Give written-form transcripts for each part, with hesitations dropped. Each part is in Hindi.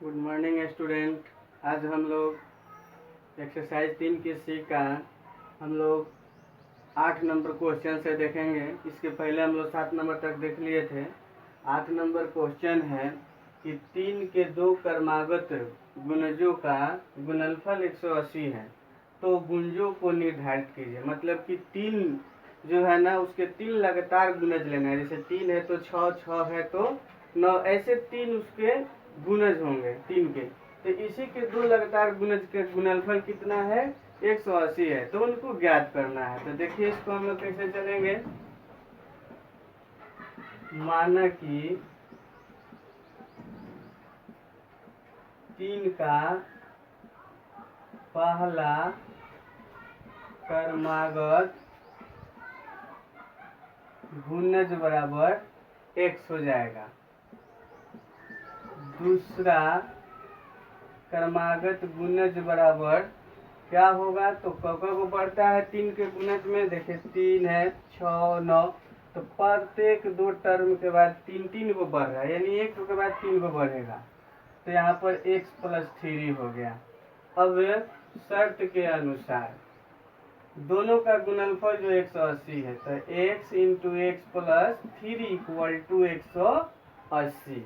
Good morning student. आज हम लोग एक्सरसाइज 3 की सी का हम लोग 8 नंबर क्वेश्चन से देखेंगे। इसके पहले हम लोग 7 नंबर तक देख लिए थे। 8 नंबर क्वेश्चन है कि 3 के 2 क्रमागत गुणजों का गुणनफल 180 है, तो गुणजों को निर्धारित कीजिए। मतलब कि 3 जो है ना उसके 3 लगातार गुणज लेना है। जैसे 3 है तो 6, 6 है तो 9, ऐसे 3 उसके गुणज होंगे 3 के। तो इसी के 2 लगातार गुणज के गुणनफल कितना है? 180 है, तो उनको ज्ञात करना है। तो देखिए इसको हम लोग कैसे चलेंगे। माना कि 3 का पहला क्रमागत गुणज बराबर x हो जाएगा। दूसरा क्रमागत गुणज बराबर क्या होगा? तो क को बढ़ता है 3 के गुणज में। देखिए 3 है, 6, 9, तो प्रत्येक 2 टर्म के बाद 3 को बढ़ रहा है, यानी 1 के बाद 3 को बढ़ेगा। तो यहाँ पर x + 3 हो गया। अब शर्त के अनुसार दोनों का गुणनफल जो 180 है, तो x × x + 3 = 180।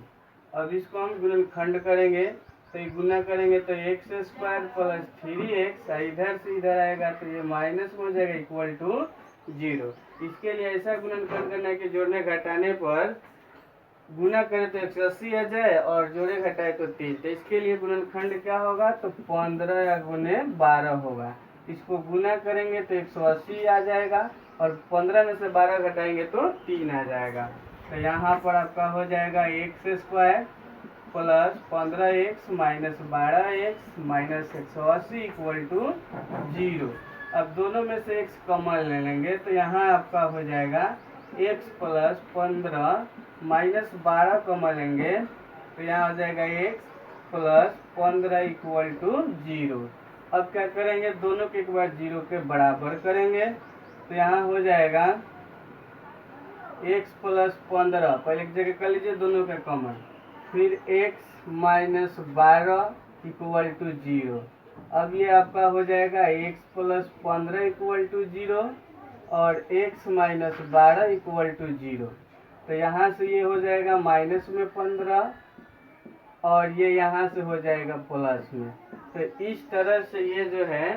अब इसको हम गुणनखंड करेंगे, तो ये गुना करेंगे तो x² + 3x, इधर से इधर आएगा तो ये माइनस हो जाएगा इक्वल टू 0। इसके लिए ऐसा गुणनखंड करना है कि जोड़ने घटाने पर गुना करें तो 180 आ जाए और जोड़े घटाए तो 3। तो इसके लिए गुणनखंड क्या होगा? तो 15 या गुने 12 होगा। इसको गुना करेंगे तो 180 आ जाएगा और 15 में से 12 घटाएंगे तो 3 आ जाएगा। तो यहाँ पर आपका हो जाएगा x² + 15x - 12x - 180 = 0। अब दोनों में से x कॉमन ले लेंगे तो यहाँ आपका हो जाएगा x + 15 - 12 कॉमन लेंगे तो यहाँ आ जाएगा x + 15 = 0। अब क्या करेंगे? दोनों के एक बार 0 के बराबर करेंगे तो यहाँ हो जाएगा x + 15, पहले एक जगह कर लीजिए दोनों के कॉमन, फिर x - 12 = 0। अब ये आपका हो जाएगा x + 15 = 0 और x - 12 = 0। तो यहाँ से ये हो जाएगा माइनस में 15 और ये यहाँ से हो जाएगा प्लस में। तो इस तरह से ये जो है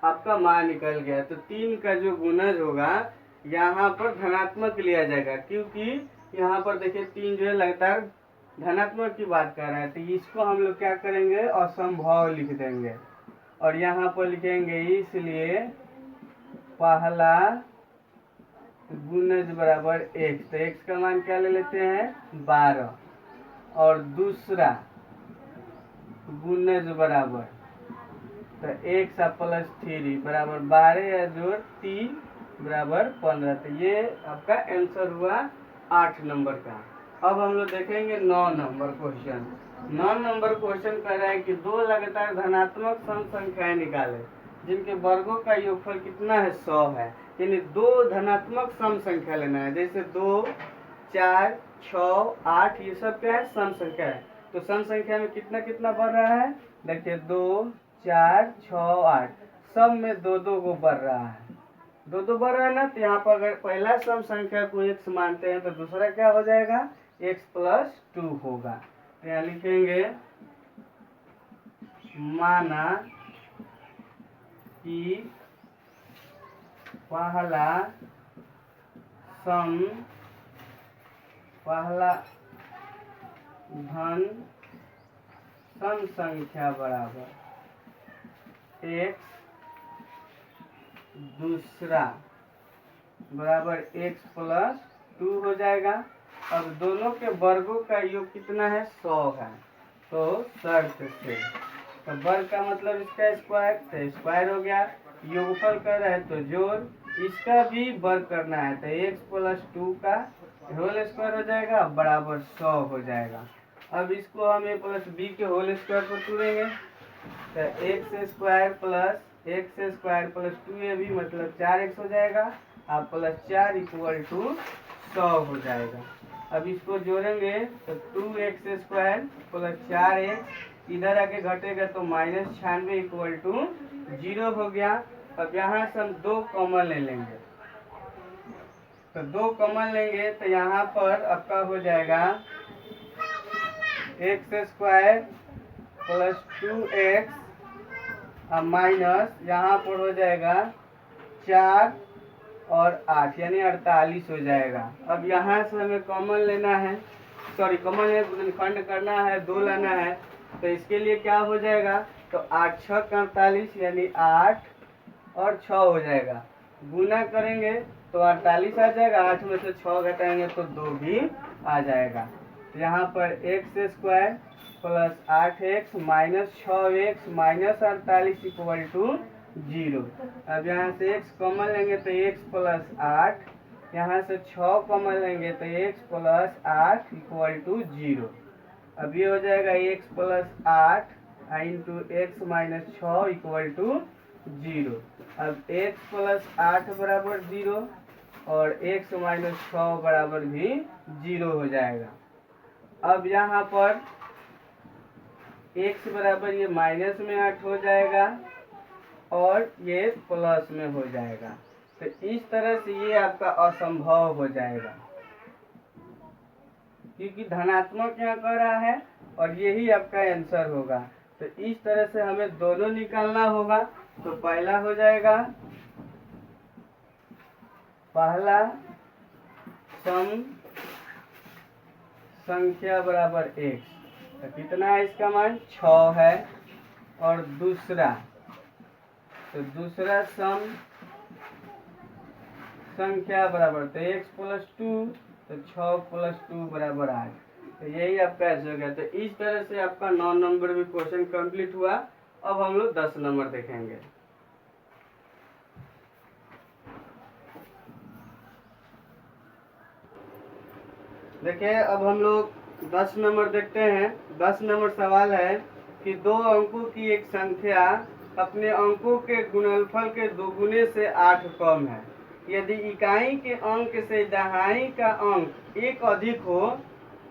आपका मान निकल गया। तो 3 का जो गुणज होगा यहाँ पर धनात्मक लिया जाएगा, क्योंकि यहाँ पर देखिए 3 जो है लगातार धनात्मक की बात कर रहा है। तो इसको हम लोग क्या करेंगे? असंभव लिख देंगे और यहाँ पर लिखेंगे इसलिए पहला गुणज बराबर x। तो x का मान क्या ले लेते हैं? 12 और दूसरा गुणज बराबर तो x + 3 बराबर 12 या जोड़ 3 बराबर 15। तो ये आपका आंसर हुआ 8 नंबर का। अब हम लोग देखेंगे 9 नंबर क्वेश्चन। 9 नंबर क्वेश्चन कह रहा है कि 2 लगातार धनात्मक सम संख्याएं निकालें जिनके वर्गों का योगफल कितना है? 100 है। यानी 2 धनात्मक सम संख्या लेना है। जैसे 2, 4, 6, 8 ये सब क्या है? सम संख्या है। तो सम संख्या में कितना कितना बढ़ रहा है? देखिए 2, 4, 6, 8 सब में 2-2 को बढ़ रहा है। 2-2 बढ़ रहा है ना। तो यहाँ पर अगर पहला सम संख्या को x मानते हैं तो दूसरा क्या हो जाएगा? x + 2 होगा। तो यहाँ लिखेंगे माना कि पहला धन सम संख्या बराबर x, दूसरा बराबर x + 2 हो जाएगा। अब दोनों के वर्गों का योग कितना है? 100 है। तो शर्त से तो वर्ग का मतलब इसका स्क्वायर, तो स्क्वायर हो गया। योगफल कर रहा है तो जोड़, इसका भी वर्ग करना है तो x + 2 का होल स्क्वायर हो जाएगा बराबर 100 हो जाएगा। अब इसको हम a + b के होल स्क्वायर पर तोड़ेंगे तो x² + 2ab मतलब 4x हो जाएगा और +4 = 100 हो जाएगा। अब इसको जोड़ेंगे तो 2x² + 4x इधर आके घटेगा तो -96 इक्वल टू 0 हो गया। अब यहाँ से हम 2 कॉमन ले लेंगे, तो 2 कॉमन लेंगे तो यहाँ पर आपका हो जाएगा x² प्लस 2x माइनस यहाँ पर हो जाएगा 4 और 8 यानी 48 हो जाएगा। अब यहाँ से हमें कॉमन लेना है, सॉरी कॉमन है गुणनखंड करना है, 2 लाना है, तो इसके लिए क्या हो जाएगा, तो 8 6 48 यानी 8 और 6 हो जाएगा। गुना करेंगे तो 48 आ जाएगा, 8 में से 6 घटाएंगे तो 2 भी आ जाएगा। तो यहाँ पर x² plus 8x minus 6x minus 48 equal to 0। अब यहाँ से x कॉमन लेंगे तो x प्लस 8, यहाँ से 6 कॉमन लेंगे तो x प्लस 8 इक्वल टू 0। अब ये हो जाएगा x plus 8 into x minus 6 equal to 0। अब x प्लस 8 बराबर 0 और x माइनस 6 बराबर भी 0 हो जाएगा। अब यहाँ पर x बराबर ये माइनस में 8 हो जाएगा और ये प्लस में हो जाएगा। तो इस तरह से ये आपका असंभव हो जाएगा, क्योंकि धनात्मक यहाँ कर रहा है और यही आपका आंसर होगा। तो इस तरह से हमें दोनों निकालना होगा। तो पहला हो जाएगा, पहला सम संख्या बराबर x, तो कितना है इसका मान 6 है, और दूसरा, तो दूसरा सम संख्या बराबर तो x प्लस 2, तो 6 प्लस 2 बराबर 8। तो यही आपका आंसर हो गया। तो इस तरह से आपका 9 नंबर भी क्वेश्चन कंप्लीट हुआ। अब हम लोग 10 नंबर देखेंगे। देखिए अब हम लोग 10 नंबर देखते हैं। 10 नंबर सवाल है कि 2 अंकों की एक संख्या अपने अंकों के गुणनफल के दोगुने से 8 कम है। यदि इकाई के अंक से दहाई का अंक एक अधिक हो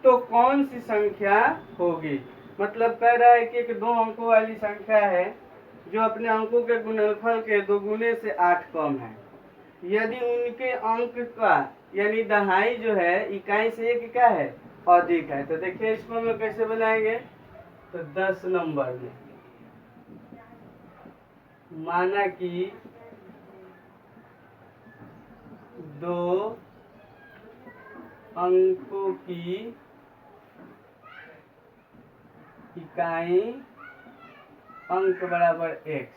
तो कौन सी संख्या होगी। मतलब कह रहा है कि एक 2 अंकों वाली संख्या है जो अपने अंकों के गुणनफल के दोगुने से 8 कम है। यदि उनके अंक का यानी दहाई जो है इकाई से एक क्या है अधिक है। तो देखिए इसको हम कैसे बनाएंगे। तो 10 नंबर में माना कि 2 अंकों की इकाई अंक बराबर x,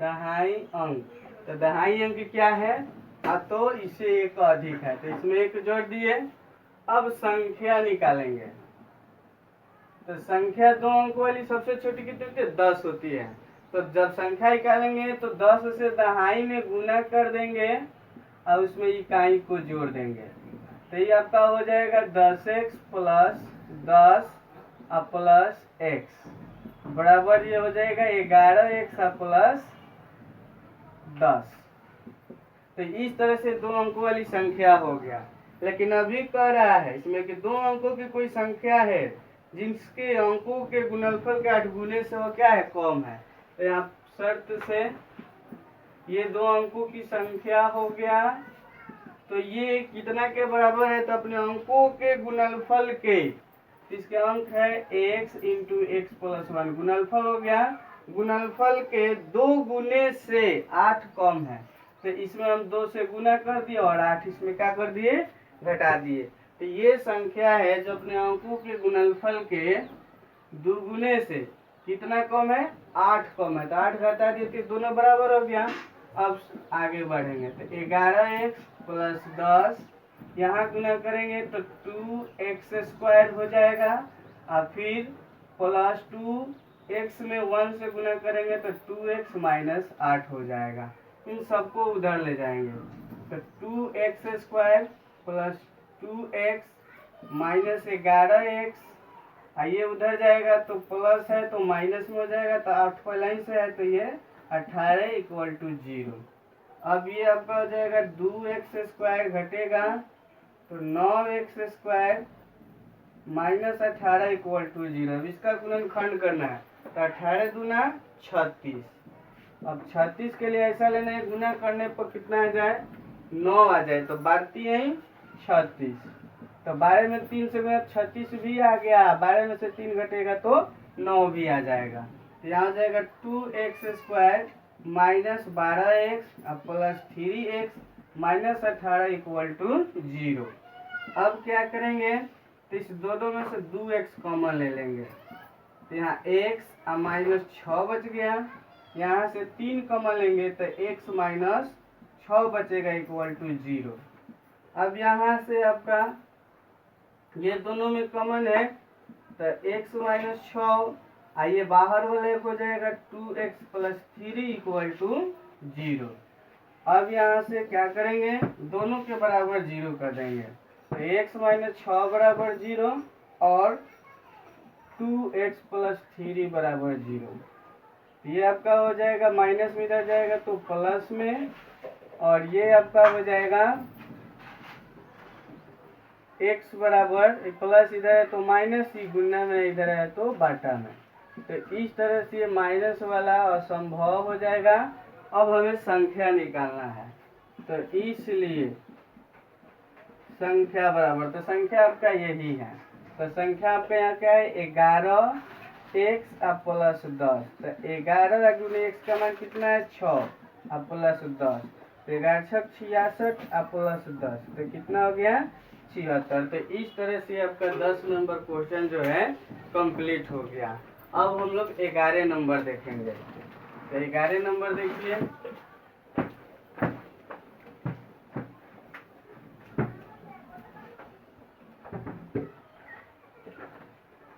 दहाई अंक, तो दहाई अंक क्या है, तो इसे एक अधिक है, तो इसमें एक जोड़ दिए। अब संख्या निकालेंगे। तो संख्या 2 अंक वाली सबसे छोटी कितनी होती है, 10 होती है। तो जब संख्या निकालेंगे तो 10 से दहाई में गुना कर देंगे और उसमें इकाई को जोड़ देंगे। तो ये आपका हो जाएगा 10x प्लस 10 प्लस x बराबर ये हो जाएगा 11x प्लस 10। तो इस तरह से 2 अंकों वाली संख्या हो गया। लेकिन अभी कह रहा है इसमें कि 2 अंकों की कोई संख्या है जिसके अंकों के गुणनफल के 8 गुने से वो क्या है कम है। तो यहाँ शर्त से ये 2 अंकों की संख्या हो गया। तो ये कितना के बराबर है, तो अपने अंकों के गुणनफल के, इसके अंक है x इंटू एक्स प्लस 1, गुणनफल हो गया। गुणनफल के 2 गुने से 8 कम है, तो इसमें हम 2 से गुना कर दिए और 8 इसमें क्या कर दिए घटा दिए। तो ये संख्या है जो अपने अंकों के गुणनफल के 2 गुने से कितना कम है, 8 कम है। तो 8 घटा दिए तो दोनों बराबर हो गया। अब आगे बढ़ेंगे तो 11x प्लस 10, यहाँ गुना करेंगे तो 2x² हो जाएगा और फिर प्लस 2x में 1 से गुना करेंगे तो 2x माइनस 8 हो जाएगा। इन सबको उधर ले जाएंगे तो 2x² plus 2x minus 11x, ये उधर जाएगा तो प्लस है तो माइनस में हो जाएगा। तो 8 पहले से है तो ये 18 इक्वल टू 0। अब ये आपका हो जाएगा 2x² घटेगा तो 9x² -18 इक्वल टू 0। अब इसका गुणनखंड करना है, तो 18 दूना 36। अब 36 के लिए ऐसा लेना है, गुना करने पर कितना आ जाए, 9 आ जाए, तो बारती है 36। तो 12 में 3 से गुना 36 भी आ गया, 12 में से 3 घटेगा तो 9 भी आ जाएगा। तो यहाँ जाएगा 2x² -12x plus 3x -18 equal to 0। अब क्या करेंगे, तो इस दोनों में से 2x कॉमन ले लेंगे, तो यहाँ x -6 बच गया। यहाँ से 3 कॉमन लेंगे तो x -6 बचेगा इक्वल टू 0। अब यहाँ से आपका ये दोनों में कॉमन है, तो x -6 आइए बाहर वाला एक हो जाएगा 2x + 3 इक्वल टू 0। अब यहाँ से क्या करेंगे, दोनों के बराबर 0 कर देंगे, तो x -6 बराबर 0 और 2x + 3 बराबर 0। ये आपका हो जाएगा, माइनस में इधर जाएगा तो प्लस में, और ये आपका हो जाएगा x बराबर प्लस इधर है तो माइनस ही, गुना में इधर है तो बाटा में। तो इस तरह से माइनस वाला असंभव हो जाएगा। अब हमें संख्या निकालना है, तो इसलिए संख्या बराबर, तो संख्या आपका यही है, तो संख्या आपका यहाँ क्या है, 11x प्लस 10। तो 11 गुने x का मान कितना है, 6 प्लस 10, तो 11 × 6 = 66 प्लस 10, तो कितना हो गया, 76। तो इस तरह से आपका 10 नंबर क्वेश्चन जो है कंप्लीट हो गया। अब हम लोग 11 नंबर देखेंगे, तो 11 नंबर देखिए।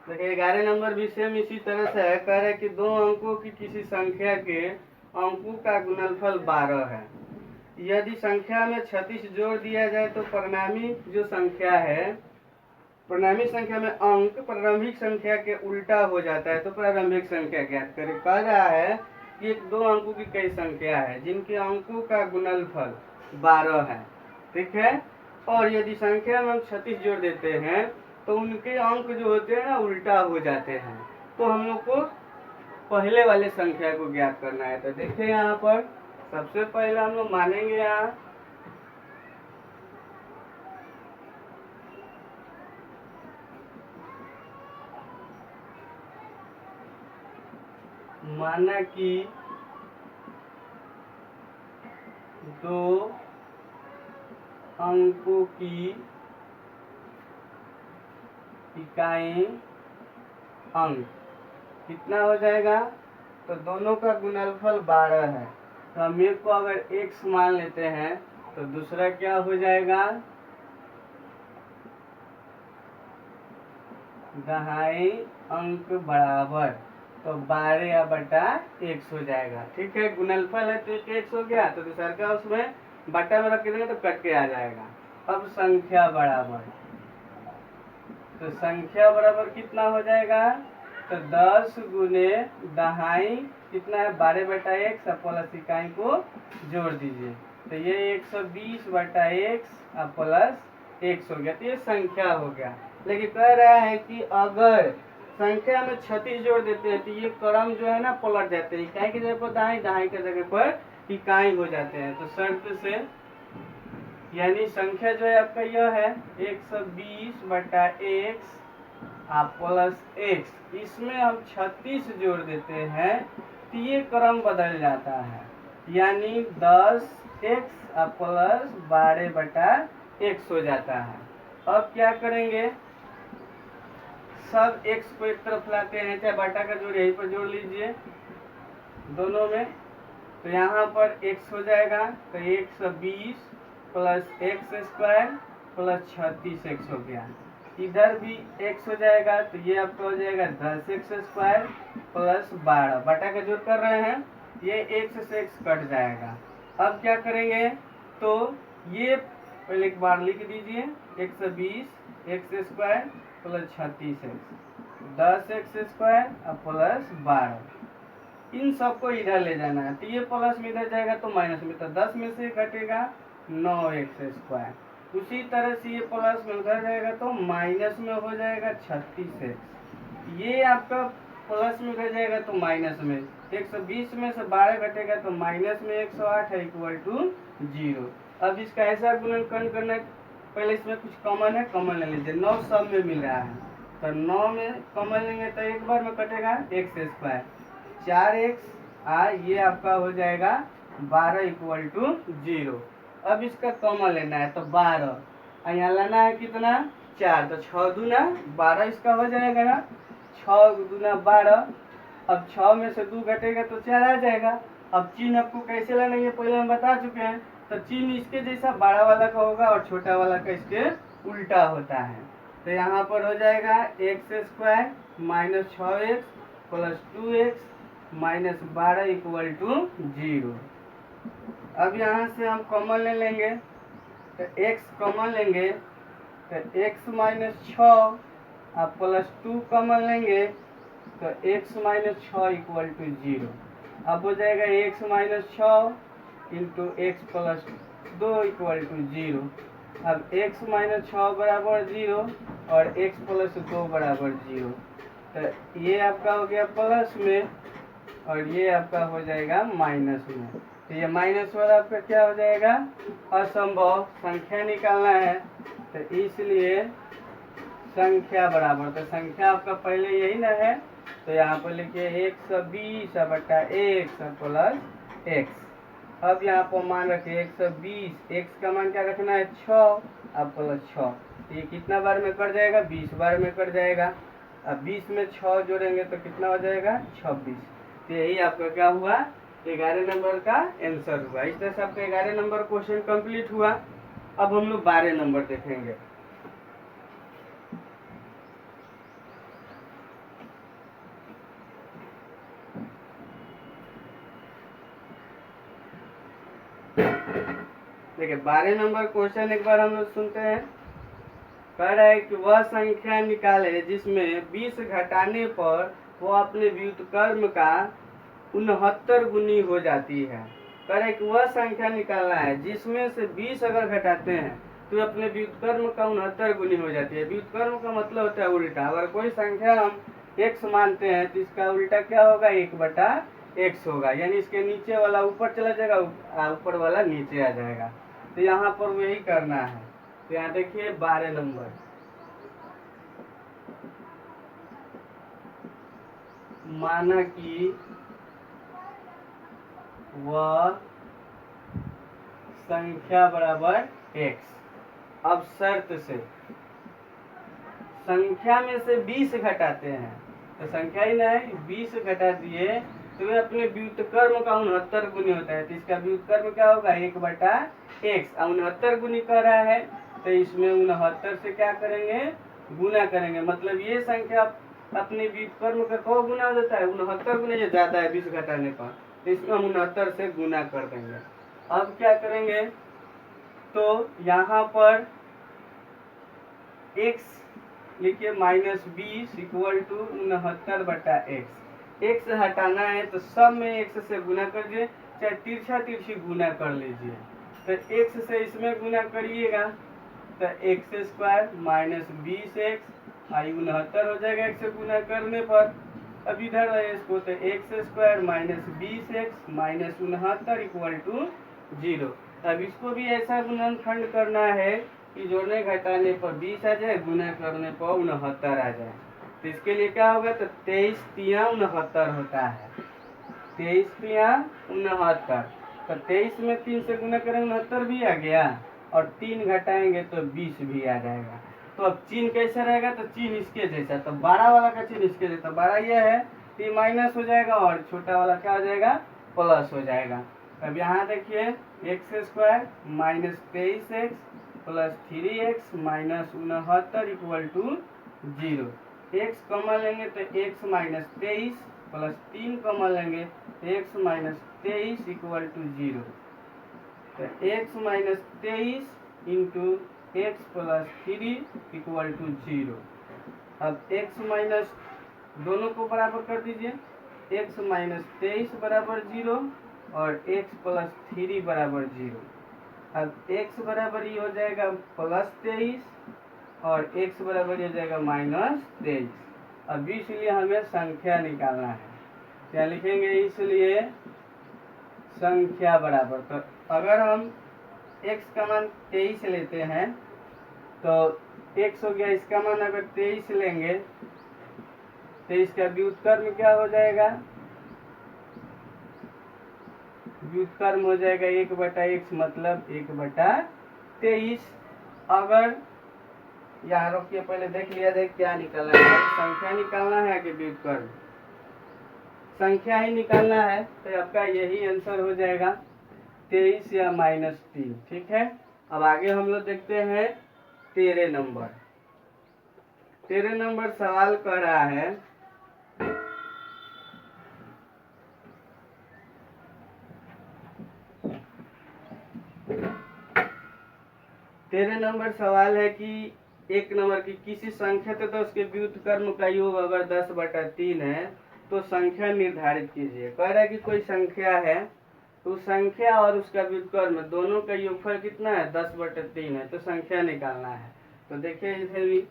देखिए 11 नंबर भी सेम इसी तरह से है, कह रहे कि 2 अंकों की किसी संख्या के अंकों का गुणनफल 12 है। यदि संख्या में 36 जोड़ दिया जाए तो परिणामी जो संख्या है, प्रारंभिक संख्या में अंक प्रारंभिक संख्या के उल्टा हो जाता है, तो प्रारंभिक संख्या ज्ञात करें। कह रहा है कि 2 अंकों की कई संख्या है जिनके अंकों का गुणनफल 12 है, ठीक है, और यदि संख्या में हम 36 जोड़ देते हैं तो उनके अंक जो होते हैं ना उल्टा हो जाते हैं। तो हम लोग को पहले वाले संख्या को ज्ञात करना है। तो देखिए यहाँ पर सबसे पहले हम लोग मानेंगे, यहाँ माना कि 2 अंकों की इकाई अंक कितना हो जाएगा, तो दोनों का गुणनफल 12 है, तो हम एक को अगर x मान लेते हैं तो दूसरा क्या हो जाएगा, दहाई अंक बराबर, तो 12/x हो जाएगा, ठीक है। गुणनफल है तो x हो गया, तो दूसरा का उसमें बटा में रख देंगे तो कट के आ जाएगा। अब संख्या बराबर, तो संख्या बराबर कितना हो जाएगा, तो 10 गुने दहाई कितना है, 12/x प्लस इकाई को जोड़ दीजिए, तो ये 120/x प्लस x हो गया, तो ये संख्या हो गया। लेकिन कह रहा है कि अगर संख्या में 36 जोड़ देते हैं तो ये क्रम जो है ना पलट जाते हैं, इकाई की जगह पर दाई, दहाई की जगह पर इकाई हो जाते हैं। तो शर्त से यानी संख्या जो है आपका यह है 120/x प्लस x, इसमें हम 36 जोड़ देते हैं तो ये क्रम बदल जाता है, यानी 10x प्लस 12/x हो जाता है। अब क्या करेंगे, सब x को एक तरफ लाते हैं, चाहे बटा का जोड़ यहीं पर जोड़ लीजिए दोनों में, तो यहाँ पर x हो जाएगा, तो 120 प्लस x² प्लस 36x हो गया। इधर भी x हो जाएगा, तो ये आपका हो जाएगा 10x² प्लस 12, बटा का जोड़ कर रहे हैं, ये x से x कट जाएगा। अब क्या करेंगे, तो ये पहले एक बार लिख दीजिए, 120 x² plus 36x, 10x² plus 12, इन सबको इधर ले जाना है, तो ये प्लस में इधर जाएगा तो माइनस में, तो 10 में से घटेगा 9x², उसी तरह से ये प्लस में उधर जाएगा तो माइनस में हो जाएगा 36x। ये आपका प्लस में उधर जाएगा तो माइनस में 120 में से 12 घटेगा तो माइनस में 108 है इक्वल टू 0। अब इसका ऐसा गुणनखंड करना है, पहले इसमें कुछ कॉमन है, कॉमन ले लीजिए। 9 सब में मिल रहा है तो 9 में कॉमन लेंगे तो एक बार में कटेगा x², 4x ये आपका हो जाएगा 12 इक्वल टू 0। अब इसका कॉमन लेना है तो 12 और यहाँ लाना है कितना 4, तो 6 दूना 12 इसका हो जाएगा ना, 6 दूना 12। अब 6 में से 2 घटेगा तो 4 आ जाएगा। अब चिन्ह आपको कैसे लाना है पहले हम बता चुके हैं, तो चिन्ह इसके जैसा बड़ा वाला का होगा और छोटा वाला का इसके उल्टा होता है। तो यहाँ पर हो जाएगा x² minus 6x plus 2x minus 12 equal to 0। अब यहाँ से हम कॉमन ले लेंगे तो x कॉमन लेंगे तो x माइनस 6 अब प्लस 2 कॉमन लेंगे तो x माइनस 6 इक्वल टू 0। अब हो जाएगा x minus 6 into x plus 2 equal to 0। अब x माइनस 6 बराबर 0 और x प्लस 2 बराबर 0। तो ये आपका हो गया प्लस में और ये आपका हो जाएगा माइनस में। तो ये माइनस वाला आपका क्या हो जाएगा, असंभव संख्या निकालना है तो इसलिए संख्या बराबर, तो संख्या आपका पहले यही ना है तो यहाँ पर लिखिए 120/x प्लस x। अब यहाँ पर मान रखिए 120, x का मान क्या रखना है 6 अब प्लस 6, ये कितना बार में कट जाएगा 20 बार में कट जाएगा। अब 20 में 6 जोड़ेंगे तो कितना हो जाएगा 26। तो यही आपका क्या हुआ 11 नंबर का आंसर हुआ। इस तरह से आपका 11 नंबर क्वेश्चन कंप्लीट हुआ। अब हम लोग 12 नंबर देखेंगे। देखिए 12 नंबर क्वेश्चन एक बार हम लोग सुनते हैं। कह रहा है कि वह संख्या निकाले जिसमें 20 घटाने पर वो अपने व्युत्क्रम का 69 गुनी हो जाती है। कह रहा है कि वह संख्या निकालना है जिसमें से 20 अगर घटाते हैं तो अपने व्युत्क्रम का 69 गुनी हो जाती है। व्युत्क्रम का मतलब होता है उल्टा। अगर कोई संख्या हम x मानते हैं तो इसका उल्टा क्या होगा 1/x होगा, यानी इसके नीचे वाला ऊपर चला जाएगा, ऊपर वाला नीचे आ जाएगा। तो यहाँ पर वही करना है। तो यहाँ देखिए 12 नंबर, माना कि वह संख्या बराबर x। अब शर्त से संख्या में से 20 घटाते हैं तो संख्या ही ना है 20 घटा दिए तो वे अपने व्युत्क्रम का 69 गुनी होता है। तो इसका व्युत्क्रम क्या होगा 1/x। 69 गुनी कर रहा है तो इसमें 69 से क्या करेंगे गुना करेंगे, मतलब ये संख्या अपने व्युत्क्रम का कौ गुना हो जाता है 69 गुना, जो ज्यादा है 20 घटाने पर, तो इसमें 69 से गुना कर देंगे। अब क्या करेंगे तो यहाँ पर x लिखिए -20 इक्वल टू 69/x। x हटाना है तो सब में x से गुना कर दीजिए, चाहे तिरछा तिरछी गुना कर लीजिए। तो x से इसमें गुना करिएगा तो x² -20x 69 हो जाएगा x से गुना करने पर। अब इधर है इसको तो x² -20x -69 इक्वल टू 0। अब इसको भी ऐसा गुणनखंड करना है कि जोड़ने घटाने पर 20 आ जाए, गुना करने पर 69 आ जाए। तो इसके लिए क्या होगा तो 23 तिया 69 होता है, 23 तिया 69। तो 23 में 3 से गुना करेंगे 69 भी आ गया और 3 घटाएंगे तो 20 भी आ जाएगा। तो अब चिन्ह कैसे रहेगा तो चिन्ह इसके जैसा, तो 12 वाला का चिन्ह इसके जैसा, 12 ये है तो ये माइनस हो जाएगा और छोटा वाला क्या हो जाएगा प्लस हो जाएगा। अब यहाँ देखिए x² -23x plus 3x -69 equal to 0। x common लेंगे तो x -23 प्लस 3 कॉमन लेंगे तो x -23 इक्वल टू 0। तो x -23 into x plus 3 equal to 0। अब x माइनस दोनों को बराबर कर दीजिए, x -23 बराबर 0 और x प्लस 3 बराबर 0। अब x बराबर ये हो जाएगा +23 और x बराबर ये हो जाएगा -23। अब इसलिए हमें संख्या निकालना है। क्या लिखेंगे? इसलिए संख्या बराबर, तो अगर हम x का मान 23 लेते हैं तो x हो गया, इसका मान अगर 23 लेंगे तो इसका व्युत्क्रम क्या हो जाएगा? व्युत्क्रम हो जाएगा 1/x, मतलब 1/23। अगर यहाँ रोकिए, पहले देख लिया जाए क्या निकालना है, संख्या निकालना है कि व्युत्क्रम? संख्या ही निकालना है, तो आपका यही आंसर हो जाएगा 23 या -3। ठीक है, अब आगे हम लोग देखते हैं 13 नंबर। 13 नंबर सवाल कर रहा है 13 नंबर सवाल है कि एक नंबर की किसी संख्या तो उसके व्युत्क्रम का योग अगर 10/3 है तो संख्या निर्धारित कीजिए। कह रहा है कि कोई संख्या है तो संख्या और उसका व्युत्क्रम दोनों का योगफल कितना है? 10/3 है, तो संख्या निकालना है। तो देखिए इधर भी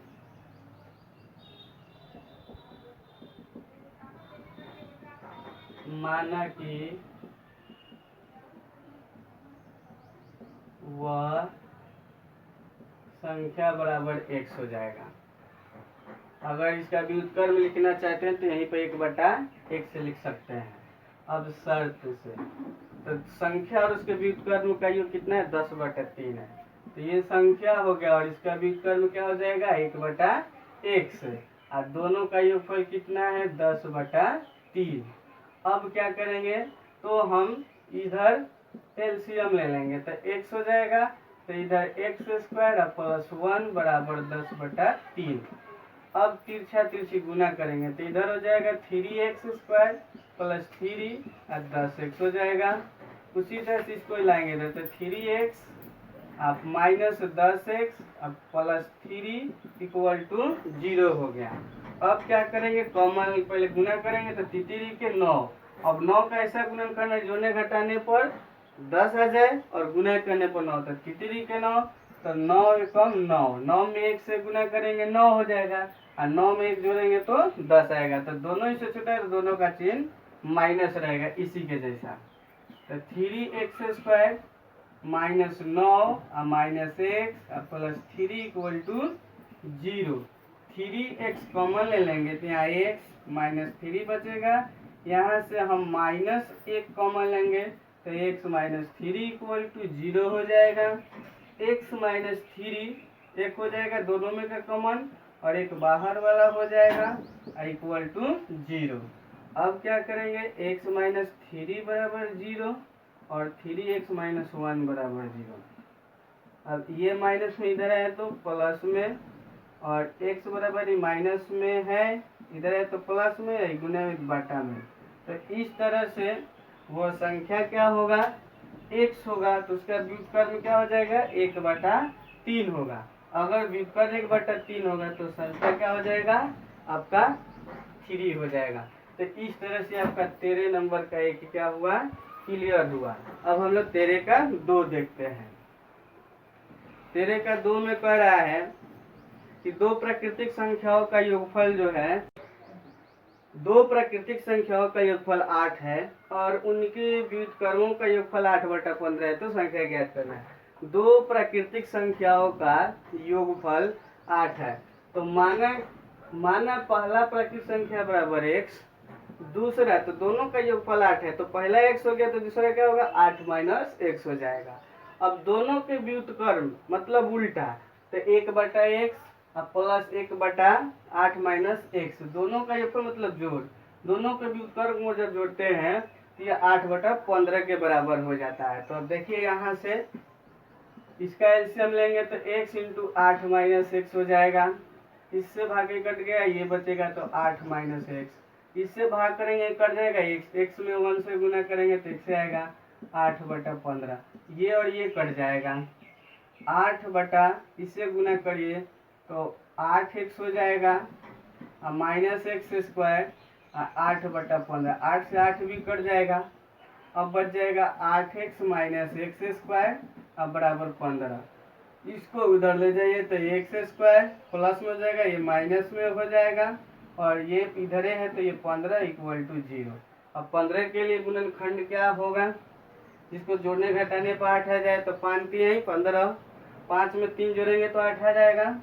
माना कि वह संख्या बराबर x हो जाएगा। अगर इसका व्युत्क्रम लिखना चाहते हैं तो यहीं पर 1/x लिख सकते हैं। अब शर्त से तो संख्या और उसके व्युत्क्रम का योग कितना है? 10/3 है, तो ये संख्या हो गया और इसका व्युत्क्रम क्या हो जाएगा? 1/x, और दोनों का योगफल कितना है? 10/3। अब क्या करेंगे? तो हम इधर एलसीएम ले लेंगे, तो x हो जाएगा, तो इधर x² और +1 बराबर 10/3। अब तिरछा तिरछी गुना करेंगे तो इधर हो जाएगा 3x² + 3 और 10x हो जाएगा। उसी तरह से इसको लाएंगे इधर, तो 3x आप -10x अब +3 = 0 हो गया। अब क्या करेंगे? कॉमन पहले गुना करेंगे तो 3 के 9। अब 9 का ऐसा गुणन करना है जोड़ने घटाने पर 10 आ जाए और गुना करने पर 9, तो 3 के 9, तो 9 एकम 9, 9 में 1 से गुना करेंगे 9 हो जाएगा, और 9 में 1 जोड़ेंगे तो 10 आएगा। तो दोनों इससे छोटा है तो दोनों का चिन्ह माइनस रहेगा, इसी के जैसा। तो 3x² -9 और -x और +3 = 0। 3x कॉमन ले लेंगे तो यहाँ x -3 बचेगा। यहाँ से हम -1 कॉमन लेंगे तो x -3 = 0 हो जाएगा। x -3 एक हो जाएगा दोनों में का कॉमन, और एक बाहर वाला हो जाएगा = 0। अब क्या करेंगे? x -3 बराबर 0 और 3x -1 बराबर 0। अब ये माइनस में इधर है तो प्लस में, और x बराबर माइनस में है, इधर है तो प्लस में, गुना में बटा में। तो इस तरह से वो संख्या क्या होगा? x होगा, तो उसका व्युत्क्रम क्या हो जाएगा? 1/3 होगा। अगर व्युत्क्रम 1/3 होगा तो संख्या क्या हो जाएगा? आपका 3 हो जाएगा। तो इस तरह से आपका 13 नंबर का एक क्या हुआ? क्लियर हुआ। अब हम लोग 13 का 2 देखते हैं। 13 का 2 में कह रहा है कि दो प्राकृतिक संख्याओं का योगफल जो है, दो प्राकृतिक संख्याओं का योगफल 8 है और उनके व्युत्क्रमों का योगफल 8/15 है, तो संख्या ज्ञात करना है। दो प्राकृतिक संख्याओं का योगफल 8 है, तो माना पहला प्राकृतिक संख्या बराबर x, दूसरा, तो दोनों का योगफल 8 है, तो पहला x हो गया तो दूसरा क्या होगा? 8 - x हो जाएगा। अब दोनों के व्युत्क्रम मतलब उल्टा, तो 1/x प्लस 1/8 - x, दोनों का योगफल मतलब जोड़, दोनों के व्युत्क्रम को जब जोड़ते हैं तो ये 8/15 के बराबर हो जाता है। तो अब देखिए यहाँ से इसका एलसीएम लेंगे तो x × 8 - x हो जाएगा। इससे भागे कट गया, ये बचेगा तो 8 - x। इससे भाग करेंगे कट जाएगा, x में 1 से गुना करेंगे तो x आएगा 8/15। ये और ये कट जाएगा, 8 इससे गुना करिए तो 8x हो जाएगा और -x² 8/15, 8 से 8 भी कट जाएगा। अब बच जाएगा 8x - x² अब बराबर 15। इसको उधर ले जाइए तो एक्स स्क्वायर प्लस में हो जाएगा, ये माइनस में हो जाएगा, और ये इधर है तो ये 15 इक्वल टू 0। अब 15 के लिए गुणनखंड क्या होगा, जिसको जोड़ने घटाने पर 8 आ जाए तो 5 3 15, 5 में 3 जोड़ेंगे तो 8 आ जाएगा।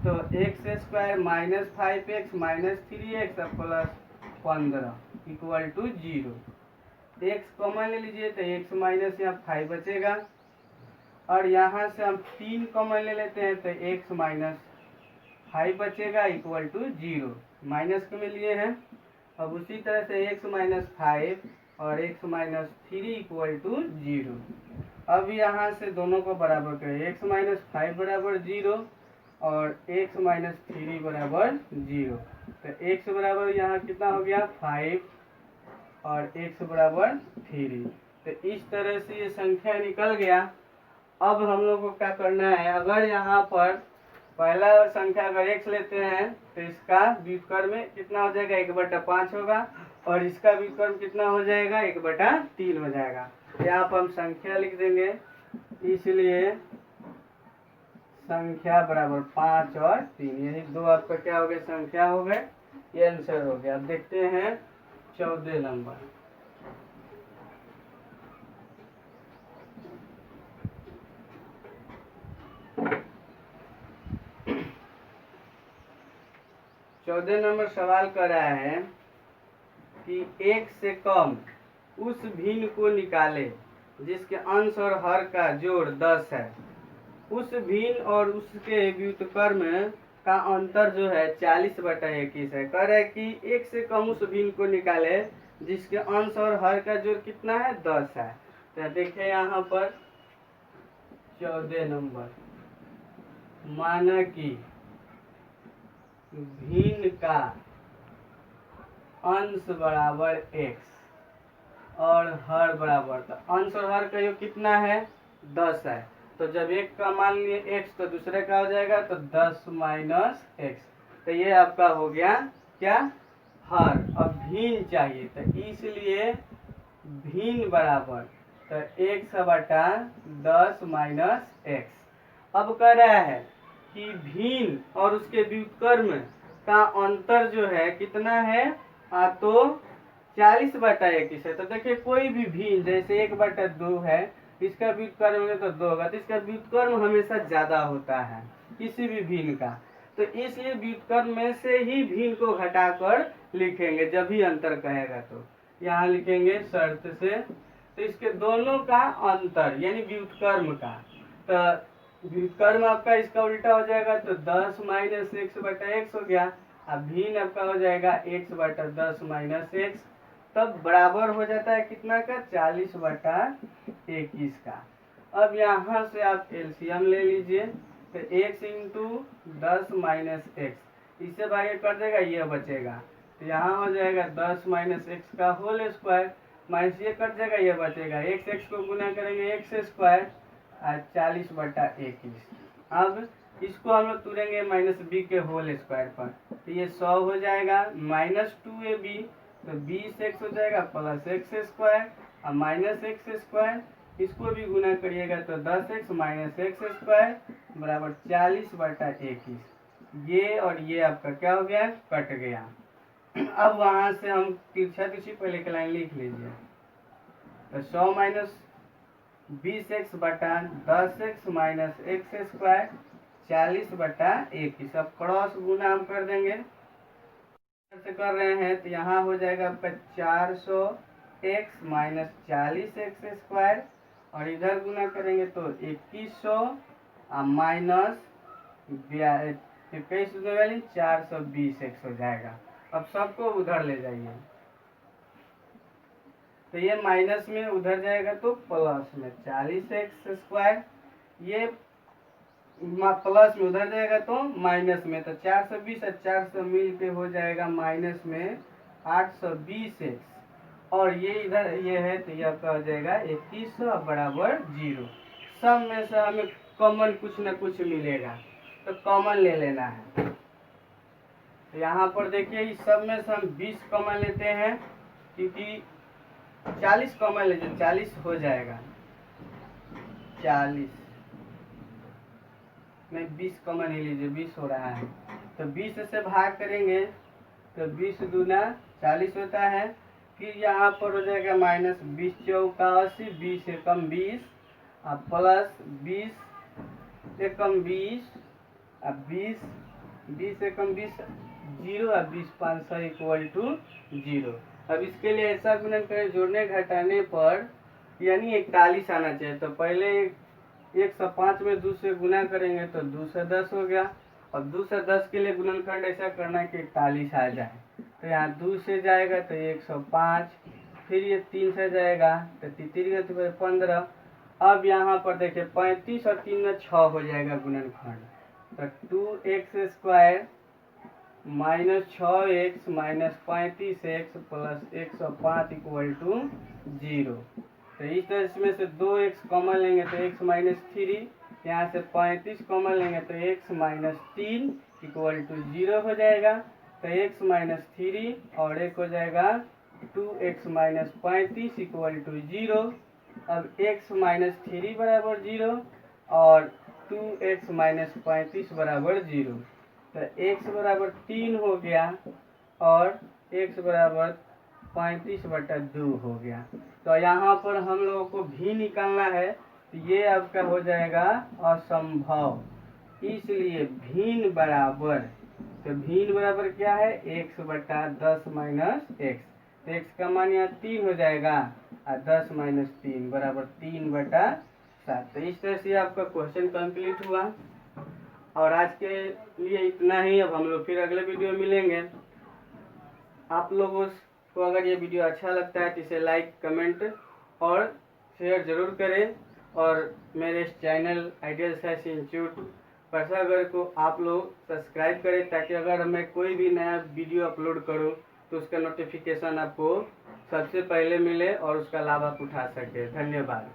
तो x square minus 5x minus 3x plus 15 equal to 0। X common ले लीजिए तो एक्स माइनस यहाँ 5 बचेगा, और यहाँ से हम 3 कॉमन ले लेते हैं तो एक्स माइनस 5 बचेगा इक्वल टू 0। माइनस के में लिए हैं। अब उसी तरह से एक्स माइनस 5 और एक्स माइनस 3 इक्वल टू 0। अब यहाँ से दोनों को बराबर करें, एक्स माइनस 5 बराबर 0 और एक्स माइनस 3 बराबर 0। तो एक्स बराबर यहाँ कितना हो गया 5 और एक्स बराबर 3। तो इस तरह से ये संख्या निकल गया। अब हम लोग को क्या करना है, अगर यहाँ पर पहला संख्या अगर x लेते हैं तो इसका व्युत्क्रम कितना हो जाएगा 1/5 होगा, और इसका व्युत्क्रम कितना हो जाएगा 1/3 हो जाएगा। यहाँ पर हम संख्या लिख देंगे, इसलिए संख्या बराबर 5 और 3, यही दो आपका क्या हो गया संख्या हो गए, ये आंसर हो गया। अब देखते हैं 14 नंबर। चौदह नंबर सवाल कर रहा है कि एक से कम उस भिन्न को निकाले जिसके अंश और हर का जोड़ 10 है। उस भिन्न और उसके व्युत्क्रम का अंतर जो है 40/21 है। कह रहा है कि एक से कम उस भिन्न को निकाले जिसके अंश और हर का जोड़ कितना है 10 है। तो देखिए यहाँ पर 14 नंबर, माना कि भिन्न का अंश बराबर x और हर बराबर, तो अंश और हर का योग कितना है 10 है। तो जब एक का मान लिए x तो दूसरे का हो जाएगा तो 10 माइनस x। तो ये आपका हो गया क्या हर। अब भिन्न चाहिए तो इसलिए भिन्न बराबर तो x/10 माइनस x। अब कह रहा है कि भिन्न और उसके व्युत्क्रम का अंतर जो है कितना है, तो 40/21 है। तो देखिए कोई भी भिन्न जैसे 1/2 है, इसका व्युत्क्रम है तो 2 होगा, तो इसका व्युत्क्रम हमेशा ज्यादा होता है किसी भी भिन्न का। तो इसलिए व्युत्क्रम में से ही भिन्न को घटाकर लिखेंगे जब भी अंतर कहेगा। तो यहाँ लिखेंगे शर्त से, तो इसके दोनों का अंतर यानी व्युत्क्रम का, तो व्युत्क्रम आपका इसका उल्टा हो जाएगा तो 10 माइनस x/x हो गया। अब भिन्न आपका हो जाएगा x/10 माइनस x, तब बराबर हो जाता है कितना का 40/21 का। अब यहाँ से आप एलसीएम ले लीजिए, तो x इंटू 10 माइनस एक्स, इससे भागे कर देगा ये बचेगा, तो यहाँ हो जाएगा 10 माइनस एक्स का होल स्क्वायर, माइनस ये कट जाएगा ये बचेगा, x को गुना करेंगे एक्स स्क्वायर 40/21। अब इसको हम लोग तुरेंगे माइनस बी के होल स्क्वायर पर, तो ये 100 हो जाएगा, माइनस 2ab तो 20x हो जाएगा प्लस एक्स स्क्वायर और माइनस एक्स स्क्वायर, इसको भी गुना करिएगा तो 10x माइनस एक्स स्क्वायर बराबर 40/21। ये और ये आपका क्या हो गया कट गया। अब वहां से हम तिरछा तिरछी पहले की लाइन लिख लीजिए, तो 100 minus 20x/10x minus x square 40/21। अब क्रॉस गुना हम कर देंगे, से कर रहे हैं तो यहाँ हो जाएगा आपका 400x माइनस 40x स्क्वायर, और इधर गुना करेंगे तो 2100 माइनस 420x हो जाएगा। अब सबको उधर ले जाइए, तो ये माइनस में उधर जाएगा तो प्लस में 40x स्क्वायर, ये प्लस में उधर जाएगा तो माइनस में, तो 420 और 400 मिल के हो जाएगा माइनस में 820x, और ये इधर ये है तो ये आपका हो जाएगा 2100 बराबर 0। सब में से हमें कॉमन कुछ न कुछ मिलेगा तो कॉमन ले लेना है। तो यहाँ पर देखिए इस सब में से हम 20 कॉमन लेते हैं, क्योंकि 40 कॉमन लीजिए 40 हो जाएगा, 40 में 20 कॉमन ही लीजिए, 20 हो रहा है तो 20 से भाग करेंगे तो 20 दूना 40 होता है। फिर यहाँ पर हो जाएगा माइनस 20 चौका 80, 20 एकम 20 और प्लस 20 एकम 20 और 20 एकम 20 जीरो और 20 इक्वल टू 0। अब इसके लिए ऐसा गुणन करें, जोड़ने घटाने पर यानी 41 आना चाहिए। तो पहले 105 में 2 से गुना करेंगे तो 2 से 10 हो गया, और 2 से 10 के लिए गुणनखंड ऐसा करना कि 41 आ जाए। तो यहाँ 2 से जाएगा तो 105, फिर ये 3 से जाएगा तो 3 तो 15। अब यहाँ पर देखिए 35 और 3 में 6 हो जाएगा गुणनखंड, तो 2x² minus 6x minus 35x plus 105 equal to 0। तो इस तरह इसमें से 2x कॉमन लेंगे तो x माइनस 3, यहाँ से 35 कॉमन लेंगे तो x माइनस 3 इक्वल टू 0 हो जाएगा। तो x माइनस 3 और एक हो जाएगा 2x माइनस 35 इक्वल टू 0। अब x माइनस 3 बराबर 0 और 2x माइनस 35 बराबर 0। तो x बराबर 3 हो गया और x बराबर 35/2 हो गया। तो यहाँ पर हम लोगों को भी निकालना है, तो ये आपका हो जाएगा असंभव, इसलिए भिन्न बराबर। तो भिन्न बराबर क्या है, x/10 माइनस x। तो x का मान यहाँ 3 हो जाएगा और 10 माइनस 3 बराबर 3/7। तो इस तरह से आपका क्वेश्चन कंप्लीट हुआ। और आज के लिए इतना ही। अब हम लोग फिर अगले वीडियो मिलेंगे। आप लोगों को अगर ये वीडियो अच्छा लगता है तो इसे लाइक, कमेंट और शेयर जरूर करें, और मेरे इस channel ideal science institute Parsagarh को आप लोग सब्सक्राइब करें, ताकि अगर मैं कोई भी नया वीडियो अपलोड करूं तो उसका नोटिफिकेशन आपको सबसे पहले मिले और उसका लाभ आप उठा सकें। धन्यवाद।